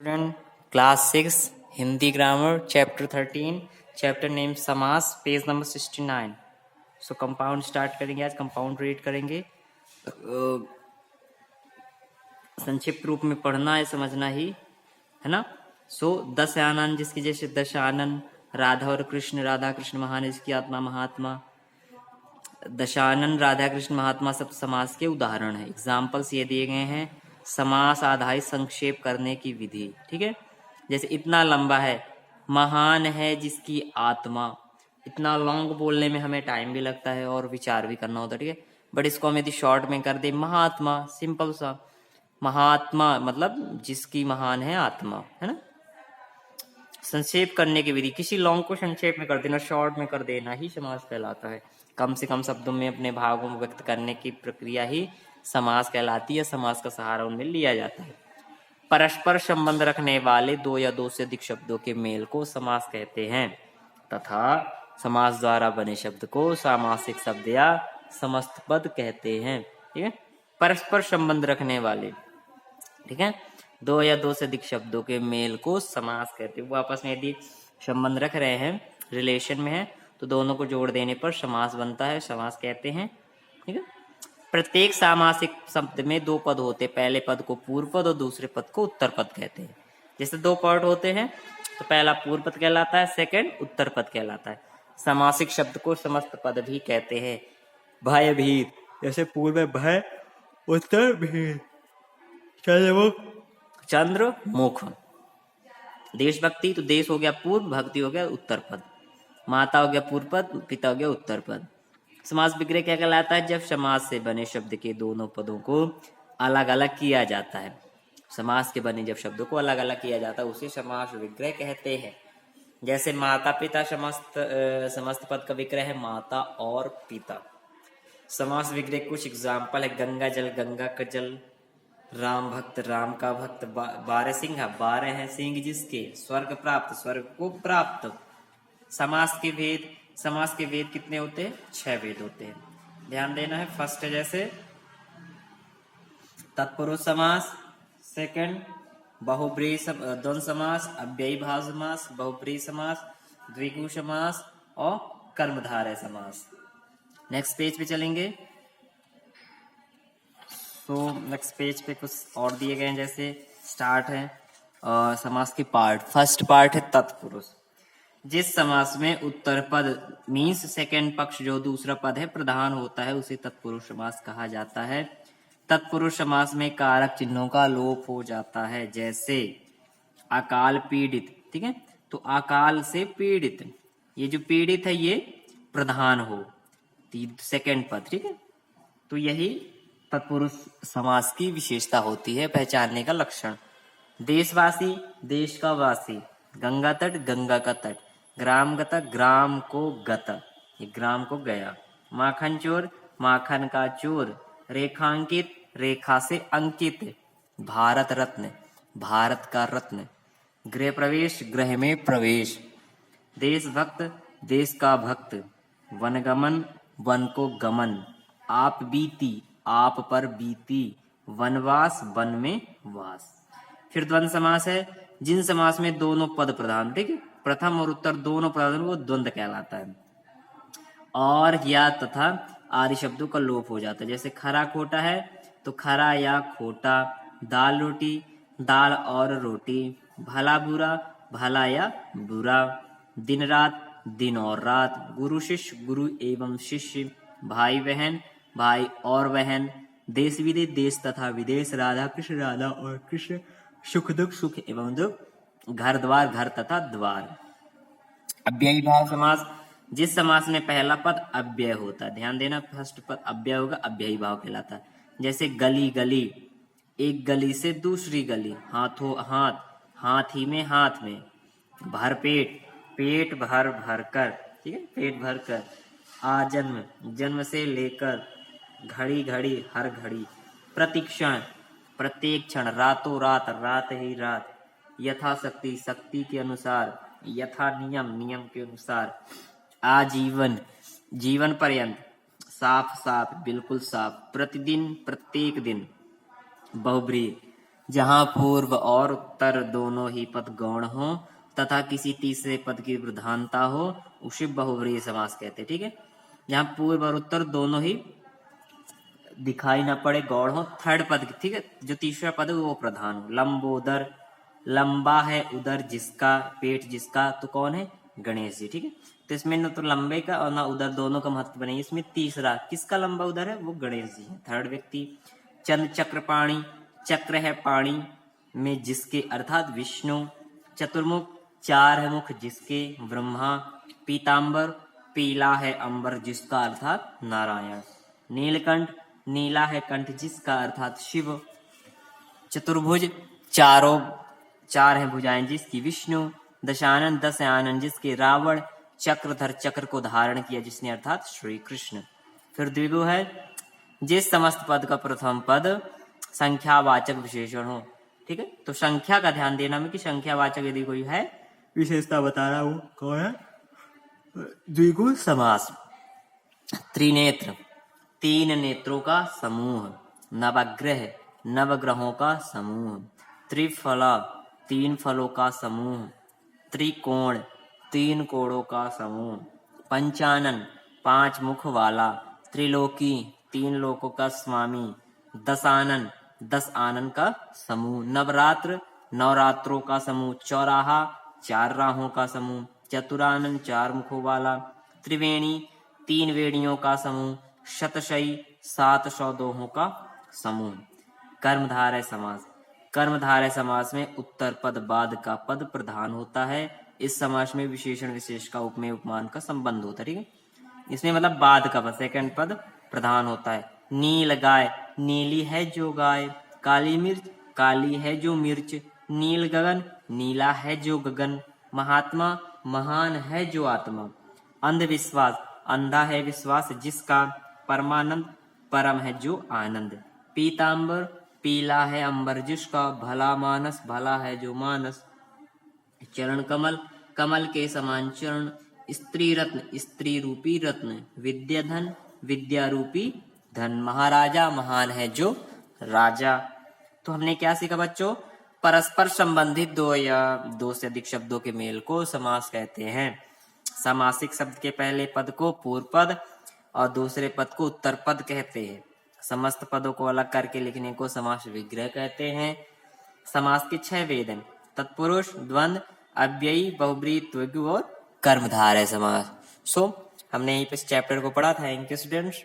Student class 6 Hindi grammar chapter 13 chapter name समास page number 69। So compound start करेंगे। आज compound read करेंगे। संक्षिप्त रूप में पढ़ना है, समझना ही है ना। सो दशयानन, जिसकी जैसे दशानन, राधा और कृष्ण, राधा कृष्ण महान, इसकी आत्मा महात्मा। दशानन, राधा कृष्ण महात्मा सब समास के उदाहरण है। एग्जाम्पल्स ये दिए गए हैं। समास आधारित संक्षेप करने की विधि, ठीक है। जैसे इतना लंबा है, महान है जिसकी आत्मा। इतना लॉन्ग बोलने में हमें टाइम भी लगता है और विचार भी करना होता है, ठीक है। बट इसको हम यदि शॉर्ट में कर दे, महात्मा, सिंपल सा। महात्मा मतलब जिसकी महान है आत्मा, है ना। संक्षेप करने की विधि, किसी लॉन्ग को संक्षेप में कर देना, शॉर्ट में कर देना ही समास कहलाता है। कम से कम शब्दों में अपने भावों को व्यक्त करने की प्रक्रिया ही समास कहलाती है। समास का सहारा उनमें लिया जाता है। परस्पर संबंध रखने वाले दो या दो से अधिक शब्दों के मेल को समास कहते हैं तथा समास द्वारा बने शब्द को सामासिक शब्द या समस्त पद कहते हैं, ठीक है। परस्पर संबंध रखने वाले, ठीक है, दो या दो से अधिक शब्दों के मेल को समास कहते हैं। वो आपस में यदि संबंध रख रहे हैं, रिलेशन में है, तो दोनों को जोड़ देने पर समास बनता है, समास कहते हैं, ठीक है। प्रत्येक सामासिक शब्द में दो पद होते हैं। पहले पद को पूर्व पद और दूसरे पद को उत्तर पद कहते हैं। जैसे दो पार्ट होते हैं तो पहला पूर्व पद कहलाता है, सेकंड उत्तर पद कहलाता है। सामासिक शब्द को समस्त पद भी कहते हैं। भयभीत, जैसे पूर्व में भय, उत्तर भीत, चंद्र मुख। देशभक्ति, तो देश हो गया पूर्व, भक्ति हो गया उत्तर पद। माता हो गया पूर्व पद, पिता हो गया उत्तर पद। समास विग्रह क्या कहलाता है? जब समास से बने शब्द के दोनों पदों को अलग अलग किया जाता है। समास के बने जब शब्दों को अलग अलग किया जाता है उसे समास विग्रह कहते हैं। जैसे माता पिता समस्त पद का विग्रह है माता और पिता। समास विग्रह कुछ एग्जाम्पल है। गंगा जल, गंगा का जल। राम भक्त, राम का भक्त। 12 सिंह, 12 हैं सिंह जिसके। स्वर्ग प्राप्त, स्वर्ग को प्राप्त। समास के भेद, समास के वेद कितने होते हैं? 6 वेद होते हैं। ध्यान देना है। फर्स्ट है जैसे तत्पुरुष समास, सेकंड बहुब्रीहि द्वंद्व समास, अव्ययी भाव समास, बहुब्रीहि समास, द्विगु समास और कर्मधारय समास। नेक्स्ट पेज पे चलेंगे। तो नेक्स्ट पेज पे कुछ और दिए गए हैं। जैसे स्टार्ट है समास के पार्ट। फर्स्ट पार्ट है तत्पुरुष। जिस समास में उत्तर पद मीन्स सेकंड पक्ष जो दूसरा पद है प्रधान होता है उसे तत्पुरुष समास कहा जाता है। तत्पुरुष समास में कारक चिन्हों का लोप हो जाता है। जैसे अकाल पीड़ित, ठीक है, तो अकाल से पीड़ित, ये जो पीड़ित है ये प्रधान हो, सेकंड पद, ठीक है। तो यही तत्पुरुष समास की विशेषता होती है, पहचानने का लक्षण। देशवासी, देश का वासी। गंगा तट, गंगा का तट। ग्राम गता, ग्राम को गत, ये ग्राम को गया। माखन चोर, माखन का चोर। रेखांकित, रेखा से अंकित। भारत रत्न, भारत का रत्न। गृह प्रवेश, गृह में प्रवेश। देशभक्त, देश का भक्त। वनगमन, वन को गमन। आप बीती, आप पर बीती। वनवास, वन में वास। फिर द्वंद्व समास है। जिन समास में दोनों पद प्रधान, ठीक है, प्रथम और उत्तर दोनों प्रधान, वो द्वंद्व कहलाता है। और या तथा आदि शब्दों का लोप हो जाता है। जैसे खरा खोटा है तो खरा या खोटा। दाल रोटी, दाल और रोटी। भला बुरा, भला या बुरा। दिन रात, दिन और रात। गुरु शिष्य, गुरु एवं शिष्य। भाई बहन, भाई और बहन। देश विदेश, देश तथा विदेश। राधा कृष्ण, राधा और कृष्ण। सुख दुख, सुख एवं दुख। घर द्वार, घर तथा द्वार। अव्ययी भाव समास, जिस समास में पहला पद अव्यय होता है, ध्यान देना, फर्स्ट पद अव्यय होगा, अव्ययी भाव कहलाता है। जैसे गली, गली, एक गली से दूसरी गली। हाथों हाथ, हाथी में हाथ में। भर पेट, पेट भर भर कर, ठीक है, पेट भर कर। आजन्म, जन्म से लेकर। घड़ी घड़ी, हर घड़ी। प्रतिक्षण, प्रत्येक क्षण। रातों रात, रात ही रात। यथाशक्ति, शक्ति के अनुसार। यथा नियम, नियम के अनुसार। आजीवन, जीवन पर्यंत। साफ साफ, बिल्कुल साफ। प्रतिदिन, प्रत्येक दिन। बहुब्रीहि, जहाँ पूर्व और उत्तर दोनों ही पद गौण हो तथा किसी तीसरे पद की प्रधानता हो उसे बहुव्रीहि समास कहते हैं। ठीक है, जहाँ पूर्व और उत्तर दोनों ही दिखाई ना पड़े, गौण हो, थर्ड पद की, ठीक है, जो तीसरा पद है वो प्रधान हो। लंबोदर, लंबा है उदर जिसका, पेट जिसका, तो कौन है? गणेश जी। ठीक है, तो इसमें न तो लंबे का और ना उदर दोनों का महत्व नहीं, इसमें तीसरा किसका लंबा उदर है? वो गणेश जी है, थर्ड व्यक्ति। चंद चक्र पाणी, चक्र है पाणी में जिसके अर्थात विष्णु। चतुर्मुख, चार है मुख जिसके, ब्रह्मा। पीतांबर, पीला है अंबर जिसका अर्थात नारायण। नीलकंठ, नीला है कंठ जिसका अर्थात शिव। चतुर्भुज, चार है भुजाएं जिसकी, विष्णु। दशानन, 10 आनंद जिसके, रावण। चक्रधर, चक्र को धारण किया जिसने अर्थात श्री कृष्ण। फिर द्विगु है जिस समस्त पद का प्रथम पद संख्यावाचक विशेषण हो। ठीक है, तो संख्या का ध्यान देना में कि संख्यावाचक यदि कोई है विशेषता बता रहा हूं, कौन है? द्विगु समास। त्रिनेत्र, 3 नेत्रों का समूह। नवग्रह, नवग्रहों का समूह। त्रिफला, 3 फलों का समूह। त्रिकोण, 3 कोणों का समूह। पंचानन, 5 मुख वाला। त्रिलोकी, 3 लोकों का स्वामी। दशानन, 10 आनन का समूह। नवरात्र, नवरात्रों का समूह। चौराहा, 4 राहों का समूह। चतुरानन, 4 मुखों वाला। त्रिवेणी, 3 वेणियों का समूह। शतशयी, 7 सौदोहों का समूह। कर्मधारय समास, कर्मधारय समास में उत्तर पद बाद का पद प्रधान होता है। इस समास में विशेषण विशेष का उपमेय उपमान का संबंध होता है। ठीक है, इसमें मतलब बाद का पद, सेकंड पद प्रधान होता है। नील गाय, नीली है जो गाय। काली मिर्च, काली है जो मिर्च। नील गगन, नीला है जो गगन। महात्मा, महान है जो आत्मा। अंधविश्वास, अंधा है विश्वास जिसका। परमानंद, परम है जो आनंद। पीतांबर, पीला है अंबर जिसका। भला मानस, भला है जो मानस। चरण कमल, कमल के समान चरण। स्त्री रत्न, स्त्री रूपी रत्न। विद्याधन, विद्या रूपी धन। महाराजा, महान है जो राजा। तो हमने क्या सीखा बच्चों? परस्पर संबंधित 2 या 2 से अधिक शब्दों के मेल को समास कहते हैं। समासिक शब्द के पहले पद को पूर्व पद और दूसरे पद को उत्तर पद कहते हैं। समस्त पदों को अलग करके लिखने को समास विग्रह कहते हैं। समास के 6 वेद हैं: तत्पुरुष, द्वंद्व, अव्ययी, बहुब्रीहि, द्विगु और कर्मधारय समास। हमने यहीं पे इस चैप्टर को पढ़ा। Thank you students.